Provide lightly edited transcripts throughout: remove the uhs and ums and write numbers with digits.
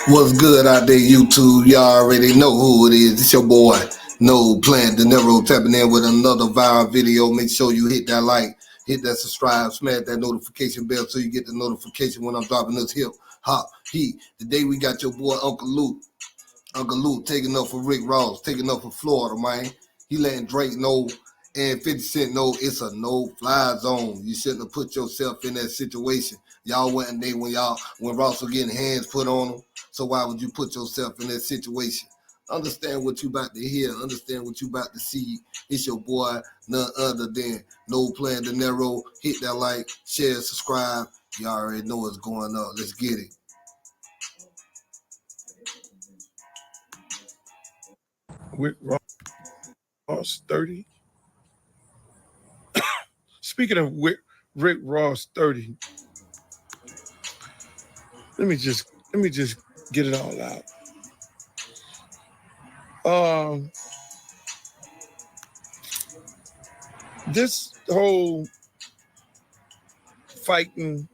What's good out there, YouTube? Y'all already know who it is. It's your boy, NoPlayingDinero, tapping in with another viral video. Make sure you hit that like, hit that subscribe, smash that notification bell so you get the notification when I'm dropping this hip hop heat. Today we got your boy Uncle Luke. Uncle Luke taking up for Rick Ross, taking up for Florida, man. He letting Drake know and 50 Cent know it's a no-fly zone. You shouldn't have put yourself in that situation. Y'all went there when Ross was getting hands put on him. So why would you put yourself in that situation? Understand what you about to hear. Understand what you about to see. It's your boy, none other than NoPlayingDinero. Hit that like, share, subscribe. You already know what's going on. Let's get it. Rick Ross 30. Speaking of Rick Ross 30, let me just get it all out. This whole fighting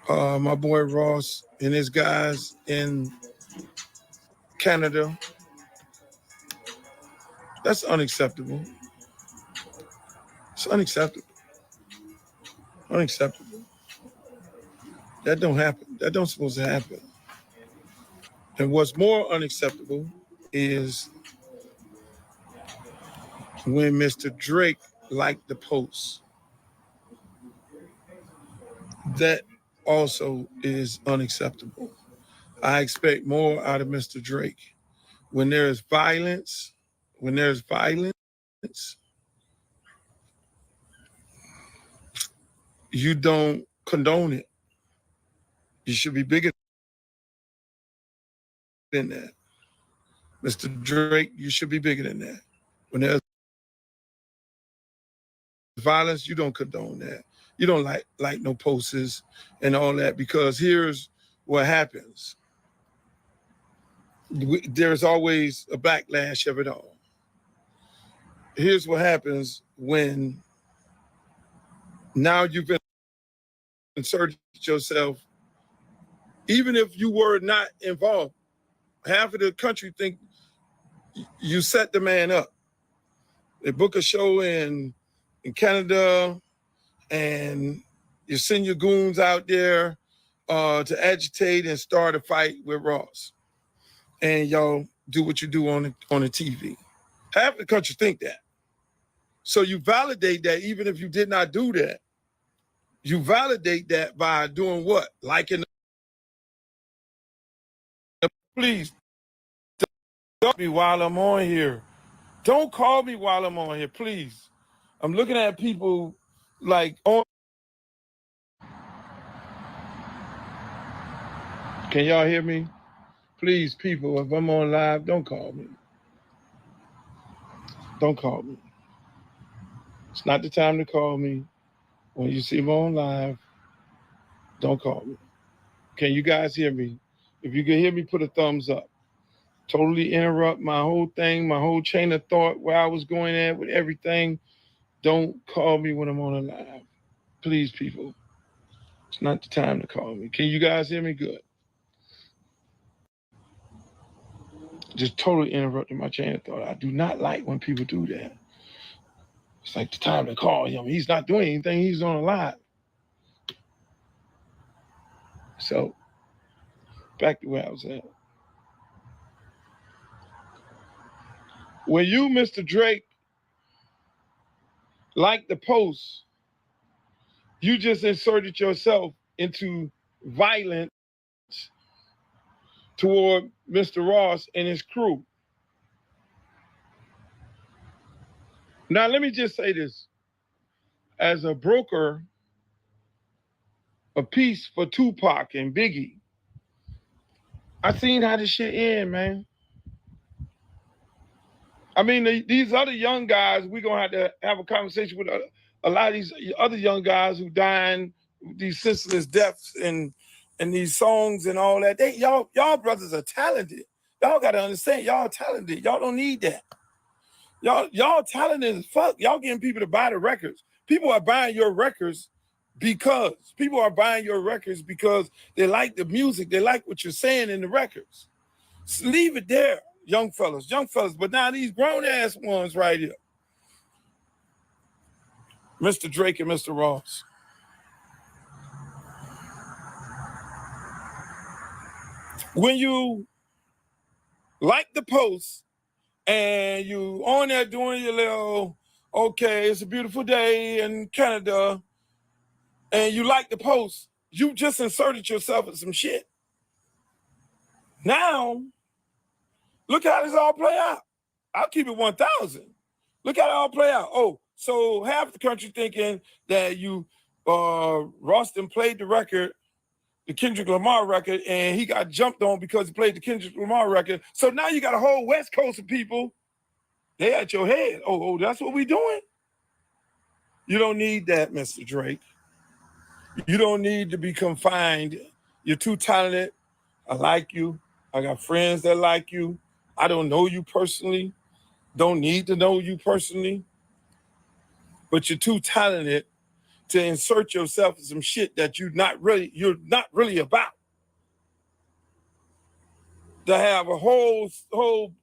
my boy Ross and his guys in Canada, that's unacceptable. It's unacceptable. Unacceptable. That don't happen. That don't supposed to happen. And what's more unacceptable is when Mr. Drake liked the post. That also is unacceptable. I expect more out of Mr. Drake. When there's violence, you don't condone it. You should be bigger than that. Mr. Drake, you should be bigger than that. When there's violence, you don't condone that. You don't like no posters and all that, because here's what happens. There's always a backlash of it all. Here's what happens when now you've inserted yourself, even if you were not involved. Half of the country think you set the man up. They book a show in Canada, and you send your goons out there to agitate and start a fight with Ross. And y'all do what you do on the TV. Half the country think that. So you validate that even if you did not do that. You validate that by doing what? Liking the... Please, don't call me while I'm on here. Don't call me while I'm on here, please. I'm looking at people like on... Can y'all hear me? Please, people, if I'm on live, don't call me. Don't call me. It's not the time to call me. When you see me on live, don't call me. Can you guys hear me? If you can hear me, put a thumbs up. Totally interrupt my whole thing, my whole chain of thought, where I was going at with everything. Don't call me when I'm on a live. Please, people. It's not the time to call me. Can you guys hear me good? Just totally interrupting my chain of thought. I do not like when people do that. It's like the time to call him. He's not doing anything. He's on a live. So, back to where I was at. When you, Mr. Drake, like the post, you just inserted yourself into violence toward Mr. Ross and his crew. Now, let me just say this. As a broker of peace for Tupac and Biggie, I seen how this shit end, man. I mean, these other young guys, we're going to have a conversation with a lot of these other young guys who dying, these senseless deaths and these songs and all that. Y'all brothers are talented. Y'all got to understand, y'all talented. Y'all don't need that. Y'all talented as fuck. Y'all getting people to buy the records. People are buying your records because people are buying your records because they like the music, they like what you're saying in the records. So leave it there, young fellas. But now these grown ass ones right here, Mr. Drake and Mr. Ross. When you like the post and you on there doing your little, okay, it's a beautiful day in Canada, and you like the post, you just inserted yourself in some shit. Now, look how this all play out. I'll keep it 1,000. Look how it all play out. Oh, so half the country thinking that you, Roston played the record, the Kendrick Lamar record, and he got jumped on because he played the Kendrick Lamar record. So now you got a whole West Coast of people, they at your head. Oh, that's what we doing? You don't need that, Mr. Drake. You don't need to be confined. You're too talented. I like you. I got friends that like you. I don't know you personally. Don't need to know you personally. But you're too talented to insert yourself in some shit that you're not really about. To have a whole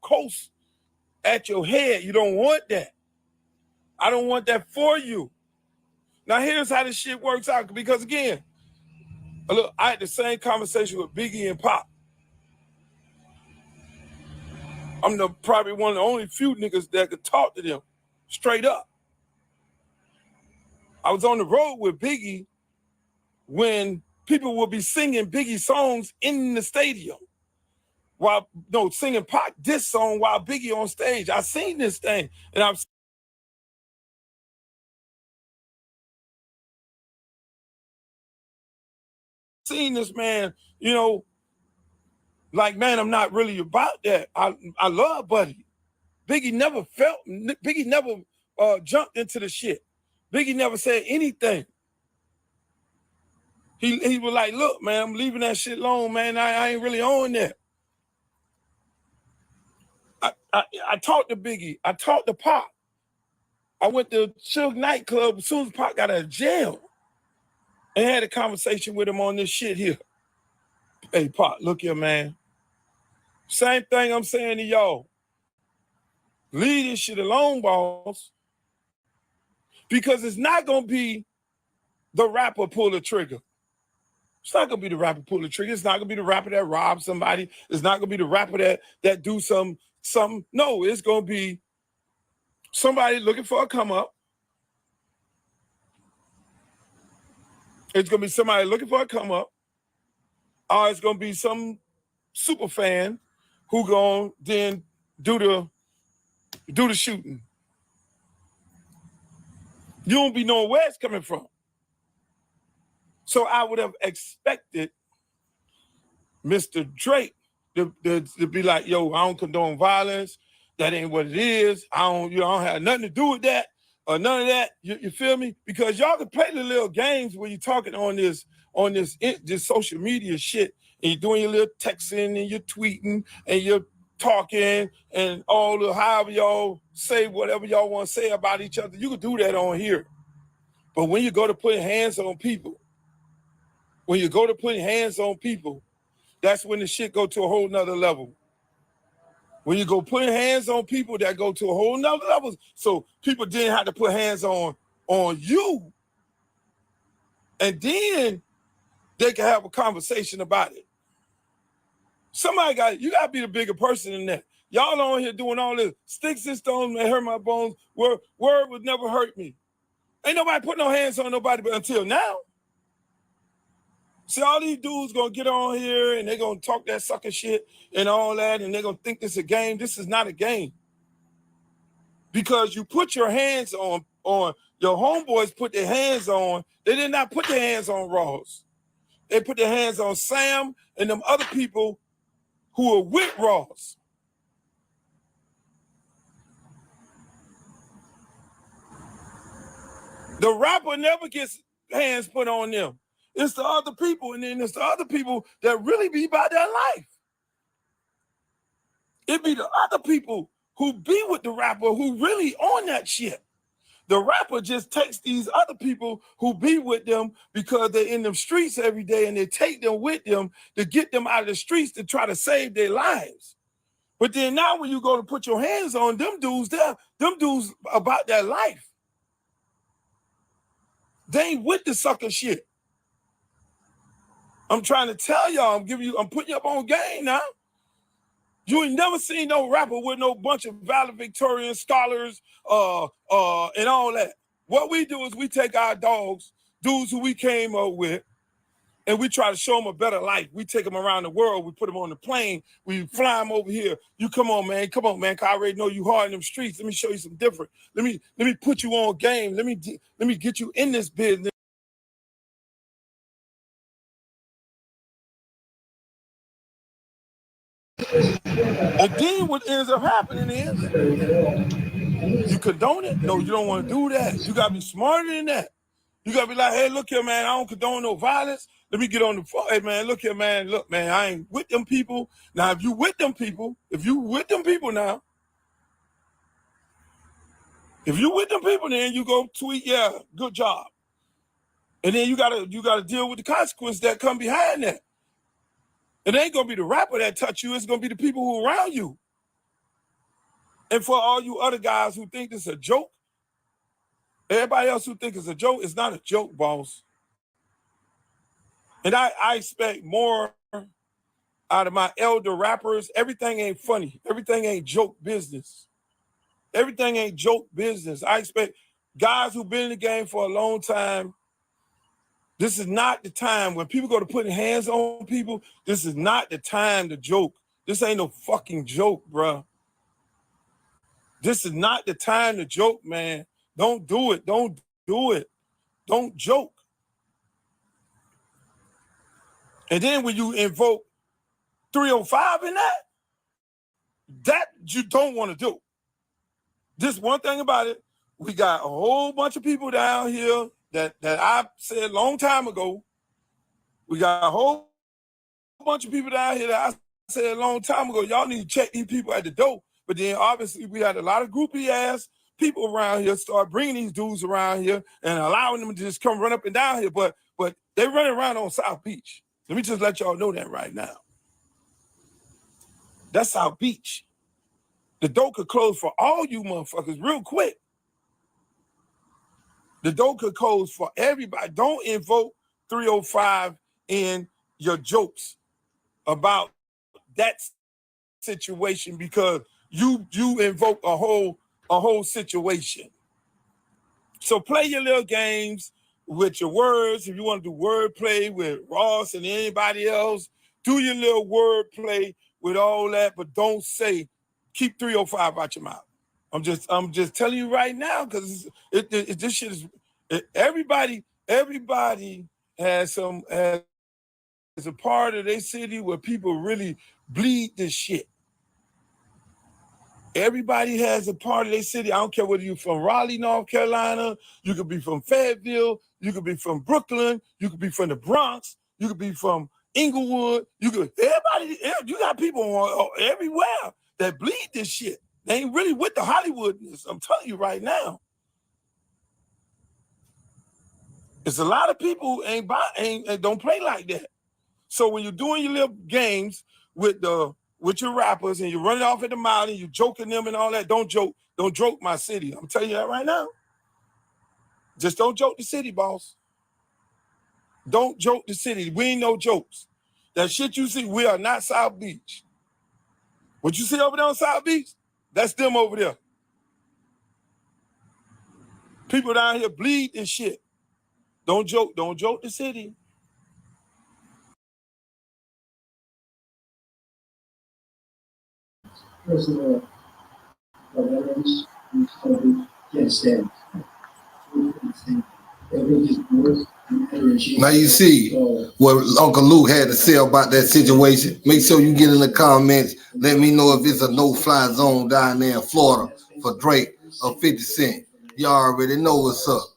coast at your head. You don't want that. I don't want that for you. Now here's how this shit works out. Because again, look, I had the same conversation with Biggie and Pop. I'm probably one of the only few niggas that could talk to them straight up. I was on the road with Biggie when people would be singing Biggie songs in the stadium. Singing Pop diss song while Biggie on stage. I seen this thing, and I've seen this man, like, man, I'm not really about that. I love Buddy. Biggie never jumped into the shit. Biggie never said anything. He was like, look, man, I'm leaving that shit alone, man. I ain't really on that. I talked to Biggie. I talked to Pop. I went to Suge nightclub as soon as Pop got out of jail and had a conversation with him on this shit here. Hey, Pop, look here, man. Same thing I'm saying to y'all. Leave this shit alone, boss. Because it's not going to be the rapper pull the trigger. It's not going to be the rapper pull the trigger. It's not going to be the rapper that robs somebody. It's not going to be the rapper that do something. No, it's going to be somebody looking for a come up. It's going to be somebody looking for a come up. Or it's going to be some super fan who going to then do the shooting. You don't be knowing where it's coming from. So I would have expected Mr. Drake to be like, yo, I don't condone violence. That ain't what it is. I don't have nothing to do with that or none of that. You feel me? Because y'all can play the little games when you're talking on this social media shit, and you're doing your little texting and you're tweeting and you're talking and however y'all say whatever y'all want to say about each other. You can do that on here. But when you go to put hands on people, that's when the shit go to a whole nother level. When you go putting hands on people, that go to a whole nother level. So people didn't have to put hands on you. And then they can have a conversation about it. You got to be the bigger person than that. Y'all on here doing all this. Sticks and stones may hurt my bones. Word would never hurt me. Ain't nobody put no hands on nobody but until now. See, all these dudes gonna get on here and they gonna talk that sucker shit and all that, and they gonna think this is a game. This is not a game. Because you put your hands on your homeboys put their hands on, they did not put their hands on Ross. They put their hands on Sam and them other people who are with Ross. The rapper never gets hands put on them. It's the other people, and then it's the other people that really be about their life. It be the other people who be with the rapper who really on that shit. The rapper just takes these other people who be with them because they're in them streets every day, and they take them with them to get them out of the streets to try to save their lives. But then now when you go to put your hands on them dudes, them dudes about their life. They ain't with the sucker shit. I'm trying to tell y'all, I'm putting you up on game now. You ain't never seen no rapper with no bunch of valedictorian scholars and all that. What we do is we take our dogs, dudes who we came up with, and we try to show them a better life. We take them around the world. We put them on the plane. We fly them over here. You come on, man. Come on, man. 'Cause I already know you hard in them streets. Let me show you some different. Let me put you on game. Let me get you in this business. And then what ends up happening is you condone it. No, you don't want to do that. You gotta be smarter than that. You gotta be like, hey, look here, man. I don't condone no violence. Let me get on the phone. Hey, man, look here, man. Look, man, I ain't with them people. Now, if you with them people now, then you go tweet, yeah, good job. And then you gotta deal with the consequences that come behind that. It ain't gonna be the rapper that touch you. It's gonna be the people who are around you. And for all you other guys who think this is a joke, everybody else who think it's a joke, it's not a joke, boss. And I expect more out of my elder rappers. Everything ain't funny. Everything ain't joke business. Everything ain't joke business. I expect guys who've been in the game for a long time. This is not the time when people go to putting hands on people. This is not the time to joke. This ain't no fucking joke, bro. This is not the time to joke, man. Don't do it. Don't do it. Don't joke. And then when you invoke 305 in that you don't want to do. Just one thing about it, we got a whole bunch of people down here that I said a long time ago. We got a whole bunch of people down here that I said a long time ago. Y'all need to check these people at the door. But then obviously we had a lot of groupie ass people around here start bringing these dudes around here and allowing them to just come run up and down here. But they running around on South Beach. Let me just let y'all know that right now. That's South Beach. The door could close for all you motherfuckers real quick. The door could close for everybody. Don't invoke 305 in your jokes about that situation because you invoke a whole situation. So play your little games with your words. If you want to do wordplay with Ross and anybody else, do your little wordplay with all that, but don't say, keep 305 out your mouth. I'm just telling you right now, because this shit is everybody has a part of their city where people really bleed this shit. Everybody has a part of their city. I don't care whether you're from Raleigh, North Carolina, you could be from Fayetteville, you could be from Brooklyn, you could be from the Bronx, you could be from Inglewood, you got people everywhere that bleed this shit. They ain't really with the Hollywoodness. I'm telling you right now. It's a lot of people ain't don't play like that. So when you're doing your little games with your rappers and you're running off at the mouth and you're joking them and all that, don't joke my city. I'm telling you that right now. Just don't joke the city, boss. Don't joke the city. We ain't no jokes. That shit you see, we are not South Beach. What you see over there on South Beach, that's them over there. People down here bleed this shit. Don't joke the city. First of all, can't stand. Now you see what Uncle Luke had to say about that situation. Make sure you get in the comments. Let me know if it's a no-fly zone down there in Florida for Drake or 50 Cent. You already know what's up.